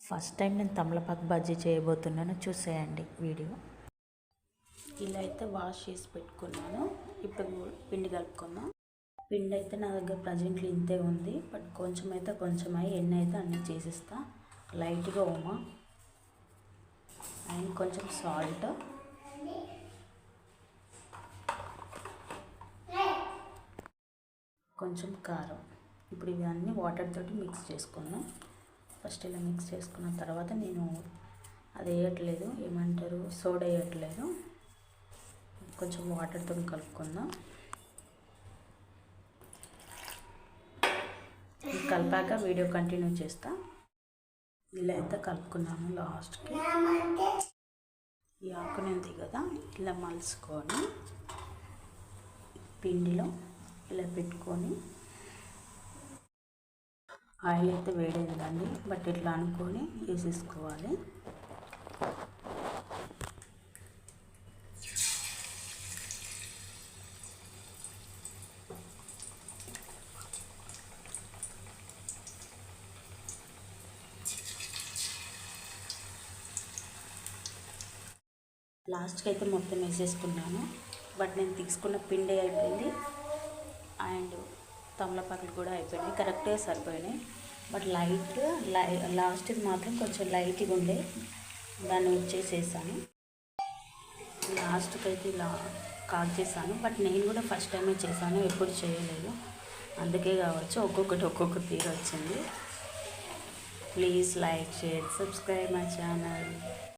First time నేను తమలపాకు బజ్జీ చేయబోతున్నాను, చూసేయండి వీడియో. ఇలా అయితే వాష్ చేసి పెట్టుకున్నాను. ఇప్పుడు పిండి కలుపుకుందాం. పిండి అయితే నా దగ్గర ప్రజెంట్లీ ఇంతే ఉంది, బట్ కొంచెం ఎన్ని అయితే అన్నీ చేసిస్తా. లైట్గా ఓమా అండ్ కొంచెం సాల్ట్, కొంచెం కారం. ఇప్పుడు ఇవన్నీ వాటర్ తోటి మిక్స్ చేసుకుందాం. ఫస్ట్ ఇలా మిక్స్ చేసుకున్న తర్వాత నేను అది వేయట్లేదు, ఏమంటారు, సోడా వేయట్లేదు. కొంచెం వాటర్తో కలుపుకుందాం. కలిపాక వీడియో కంటిన్యూ చేస్తా. ఇలా అయితే కలుపుకున్నాను. లాస్ట్కి ఈ ఆకునేది కదా ఇలా మలుసుకొని పిండిలో ఇలా పెట్టుకొని, ఆయిల్ అయితే వేడేదండి, బట్ ఇట్లా అనుకొని వేసేసుకోవాలి. లాస్ట్కి అయితే మొత్తం వేసేసుకున్నాను, బట్ నేను తీసుకున్న పిండి అయిపోయింది అండ్ తమలపాకులు కూడా అయిపోయినాయి. కరెక్ట్గా సరిపోయినాయి, బట్ లాస్ట్కి మాత్రం కొంచెం లైట్గా ఉండే, దాన్ని వచ్చేసేసాను. లాస్ట్కి అయితే ఇలా కాల్ చేశాను, బట్ నేను కూడా ఫస్ట్ టైమే చేశాను, ఎప్పుడు చేయలేదు. అందుకే కావచ్చు ఒక్కొక్క తీరు వచ్చింది. Please like, share, subscribe my channel.